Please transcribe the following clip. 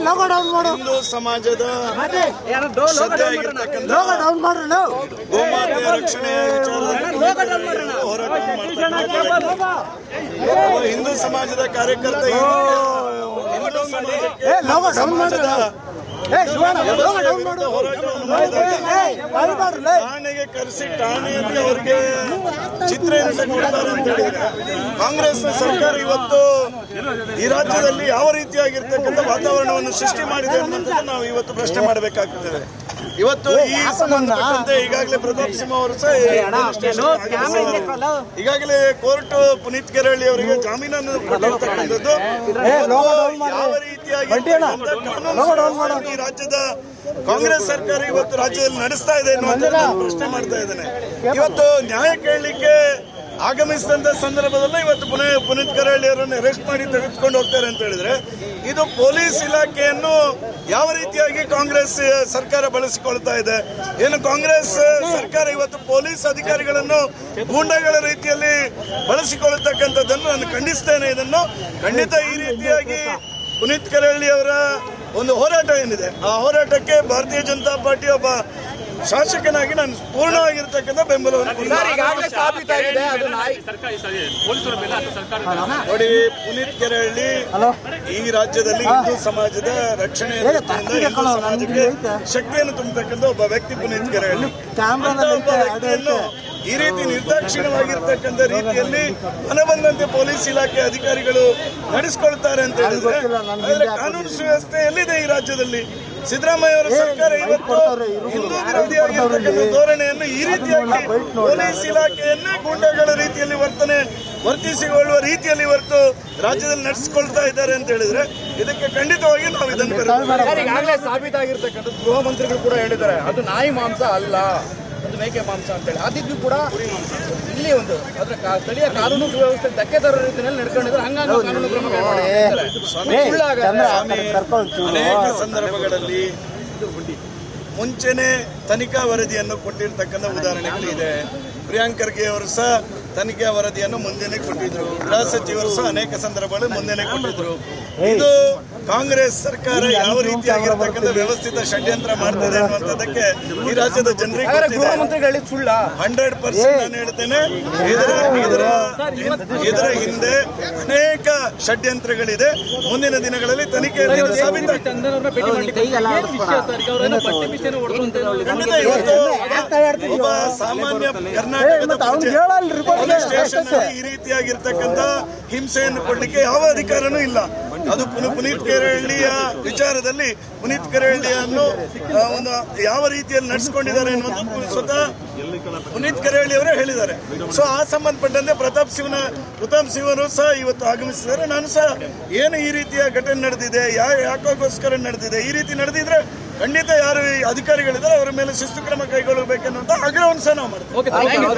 ಹಿಂದೂ ಸಮಾಜದ ಶ್ರದ್ಧೆಯಾಗಿರ್ತಕ್ಕಂಥ ಗೋಮಾತೆಯ ರಕ್ಷಣೆ ವಿಚಾರದಲ್ಲಿ ಹಿಂದೂ ಸಮಾಜದ ಕಾರ್ಯಕರ್ತ ಠಾಣೆಗೆ ಕರೆಸಿ ಠಾಣೆಯಲ್ಲಿ ಅವರಿಗೆ ಚಿತ್ರಹಿಂಸೆ ಕೊಡ್ತಾರೆ ಅಂತ ಹೇಳಿದ್ರೆ ಕಾಂಗ್ರೆಸ್ನ ಸರ್ಕಾರ ಇವತ್ತು ಈ ರಾಜ್ಯದಲ್ಲಿ ಯಾವ ರೀತಿಯಾಗಿರ್ತಕ್ಕಂಥ ವಾತಾವರಣವನ್ನು ಸೃಷ್ಟಿ ಮಾಡಿದೆ ಅನ್ನೋದನ್ನು ನಾವು ಇವತ್ತು ಪ್ರಶ್ನೆ ಮಾಡಬೇಕಾಗ್ತದೆ. ಇವತ್ತು ಈ ಸಂಬಂಧಪಟ್ಟಂತೆ ಈಗಾಗಲೇ ಪ್ರತಾಪ್ ಸಿಂಹ ಅವರು ಸಹ ಈಗಾಗಲೇ ಕೋರ್ಟ್ ಪುನೀತ್ ಕೆರಳಿ ಅವರಿಗೆ ಜಾಮೀನನ್ನು ಕೊಟ್ಟಿರ್ತಕ್ಕಂಥದ್ದು ಯಾವ ರೀತಿಯಾಗಿ ಈ ರಾಜ್ಯದ ಕಾಂಗ್ರೆಸ್ ಸರ್ಕಾರ ಇವತ್ತು ರಾಜ್ಯದಲ್ಲಿ ನಡೆಸ್ತಾ ಇದೆ ಅನ್ನುವಂಥದ್ದು ಪ್ರಶ್ನೆ ಮಾಡ್ತಾ ಇದ್ದೇನೆ. ಇವತ್ತು ನ್ಯಾಯ ಕೇಳಲಿಕ್ಕೆ ಆಗಮಿಸಿದಂತ ಸಂದರ್ಭದಲ್ಲೂ ಇವತ್ತು ಪುನೀತ್ ಕೆರಳಿ ಅವರನ್ನು ಅರೆಸ್ಟ್ ಮಾಡಿ ತೆಗೆದುಕೊಂಡು ಹೋಗ್ತಾರೆ ಅಂತ ಹೇಳಿದ್ರೆ ಇದು ಪೊಲೀಸ್ ಇಲಾಖೆಯನ್ನು ಯಾವ ರೀತಿಯಾಗಿ ಕಾಂಗ್ರೆಸ್ ಸರ್ಕಾರ ಬಳಸಿಕೊಳ್ತಾ ಇದೆ. ಏನು ಕಾಂಗ್ರೆಸ್ ಸರ್ಕಾರ ಇವತ್ತು ಪೊಲೀಸ್ ಅಧಿಕಾರಿಗಳನ್ನು ಗೂಂಡಾಗಳ ರೀತಿಯಲ್ಲಿ ಬಳಸಿಕೊಳ್ಳತಕ್ಕಂಥದ್ದನ್ನು ನಾನು ಖಂಡಿಸ್ತೇನೆ. ಇದನ್ನು ಖಂಡಿತ ಈ ರೀತಿಯಾಗಿ ಪುನೀತ್ ಕೆರಳಿ ಅವರ ಒಂದು ಹೋರಾಟ ಏನಿದೆ ಆ ಹೋರಾಟಕ್ಕೆ ಭಾರತೀಯ ಜನತಾ ಪಾರ್ಟಿ ಒಬ್ಬ ಶಾಸಕನಾಗಿ ನಾನು ಪೂರ್ಣವಾಗಿರ್ತಕ್ಕಂಥ ಬೆಂಬಲವನ್ನು ನೋಡಿ. ಪುನೀತ್ ಕೆರಳಿ ಈ ರಾಜ್ಯದಲ್ಲಿ ಹಿಂದೂ ಸಮಾಜದ ರಕ್ಷಣೆ ಹಿಂದೂ ಸಮಾಜಕ್ಕೆ ಶಕ್ತಿಯನ್ನು ತುಂಬತಕ್ಕಂಥ ಒಬ್ಬ ವ್ಯಕ್ತಿ ಪುನೀತ್ ಕೆರಳಿ. ಒಬ್ಬ ವ್ಯಕ್ತಿಯನ್ನು ಈ ರೀತಿ ನಿರ್ದಾಕ್ಷಿಣ್ಯವಾಗಿರ್ತಕ್ಕಂಥ ರೀತಿಯಲ್ಲಿ ಮನಬಂದಂತೆ ಪೊಲೀಸ್ ಇಲಾಖೆ ಅಧಿಕಾರಿಗಳು ನಡೆಸಿಕೊಳ್ತಾರೆ ಅಂತ ಹೇಳಿದ್ರೆ ಕಾನೂನು ಸುವ್ಯವಸ್ಥೆ ಎಲ್ಲಿದೆ ಈ ರಾಜ್ಯದಲ್ಲಿ? ಸಿದ್ದರಾಮಯ್ಯ ಅವರ ಸರ್ಕಾರ ಇವತ್ತು ಹಿಂದೂ ವಿರೋಧಿಯಾಗಿರ್ತಕ್ಕಂಥ ಧೋರಣೆಯನ್ನು ಈ ರೀತಿಯಾಗಿ ಪೊಲೀಸ್ ಇಲಾಖೆಯನ್ನೇ ಗೂಂಡಾಗಳ ರೀತಿಯಲ್ಲಿ ವರ್ತಿಸಿಕೊಳ್ಳುವ ರೀತಿಯಲ್ಲಿ ಇವತ್ತು ರಾಜ್ಯದಲ್ಲಿ ನಡೆಸಿಕೊಳ್ತಾ ಇದ್ದಾರೆ ಅಂತ ಹೇಳಿದ್ರೆ ಇದಕ್ಕೆ ಖಂಡಿತವಾಗಿ ನಾವು ಇದನ್ನು ಈಗಾಗಲೇ ಸಾಬೀತಾಗಿರ್ತಕ್ಕಂಥ ಗೃಹ ಮಂತ್ರಿಗಳು ಕೂಡ ಹೇಳಿದ್ದಾರೆ ಅದು ನಾಯಿ ಮಾಂಸ ಅಲ್ಲ, ಅದು ಮೇಕೆ ಮಾಂಸ ಅಂತ ಹೇಳಿ. ಆದಿತ್ಯೂ ಕೂಡ ಇಲ್ಲಿ ಒಂದು ಅದರ ಸ್ಥಳೀಯ ಕಾನೂನು ಸುವ್ಯವಸ್ಥೆ ಧಕ್ಕೆ ತರೋ ರೀತಿಯಲ್ಲಿ ನಡ್ಕೊಂಡಿದ್ದಾರೆ. ಹಂಗಾಗಿ ಕಾನೂನು ಕ್ರಮ ಅನೇಕ ಸಂದರ್ಭಗಳಲ್ಲಿ ಮುಂಚೆನೆ ತನಿಖಾ ವರದಿಯನ್ನು ಕೊಟ್ಟಿರ್ತಕ್ಕಂಥ ಉದಾಹರಣೆಗಳಿದೆ. ಪ್ರಿಯಾಂಕ್ ಖರ್ಗೆ ಅವರು ಸಹ ತನಿಖಾ ವರದಿಯನ್ನು ಮುಂದೆನೆ ಕೊಟ್ಟಿದ್ರು. ಗೃಹ ಸಚಿವರು ಸಹ ಅನೇಕ ಸಂದರ್ಭಗಳಲ್ಲಿ ಮುಂದೆನೆ ಕೊಟ್ಟಿದ್ರು. ಇದು ಕಾಂಗ್ರೆಸ್ ಸರ್ಕಾರ ಯಾವ ರೀತಿಯಾಗಿರ್ತಕ್ಕಂಥ ವ್ಯವಸ್ಥಿತ ಷಡ್ಯಂತ್ರ ಮಾಡ್ತದೆ ಅನ್ನುವಂಥದ್ದಕ್ಕೆ ಈ ರಾಜ್ಯದ ಜನರಿಗೆ 100% ನಾನು ಹೇಳ್ತೇನೆ. ಇದರ ಹಿಂದೆ ಅನೇಕ ಷಡ್ಯಂತ್ರಗಳಿದೆ. ಮುಂದಿನ ದಿನಗಳಲ್ಲಿ ತನಿಖೆಯಲ್ಲಿ ಖಂಡಿತ ಇವತ್ತು ಒಬ್ಬ ಸಾಮಾನ್ಯ ಕರ್ನಾಟಕದ ಸ್ಟೇಷನ್ ಈ ರೀತಿಯಾಗಿರ್ತಕ್ಕಂಥ ಹಿಂಸೆಯನ್ನು ಕೊಡ್ಲಿಕ್ಕೆ ಯಾವ ಅಧಿಕಾರನೂ ಇಲ್ಲ. ಅದು ಪುನೀತ್ ಕೆರಳಿಯ ವಿಚಾರದಲ್ಲಿ ಪುನೀತ್ ಕೆರಳಿಯನ್ನು ಒಂದು ಯಾವ ರೀತಿಯಲ್ಲಿ ನಡೆಸಿಕೊಂಡಿದ್ದಾರೆ ಅನ್ನೋದು ಸ್ವತಃ ಪುನೀತ್ ಕೆರಳಿ ಅವರೇ ಹೇಳಿದ್ದಾರೆ. ಸೊ ಆ ಸಂಬಂಧಪಟ್ಟಂತೆ ಪ್ರತಾಪ್ ಸಿಂಹರು ಸಹ ಇವತ್ತು ಆಗಮಿಸಿದ್ದಾರೆ. ನಾನು ಸಹ ಏನು ಈ ರೀತಿಯ ಘಟನೆ ನಡೆದಿದೆ, ಯಾಕೋಸ್ಕರ ನಡೆದಿದೆ, ಈ ರೀತಿ ನಡೆದಿದ್ರೆ ಖಂಡಿತ ಯಾರು ಅಧಿಕಾರಿಗಳಿದ್ದಾರೆ ಅವರ ಮೇಲೆ ಶಿಸ್ತು ಕ್ರಮ ಕೈಗೊಳ್ಳಬೇಕೆನ್ನುವಂತ ಆಗ್ರಹವನ್ನು ಸಹ ನಾವು ಮಾಡ್ತೀವಿ.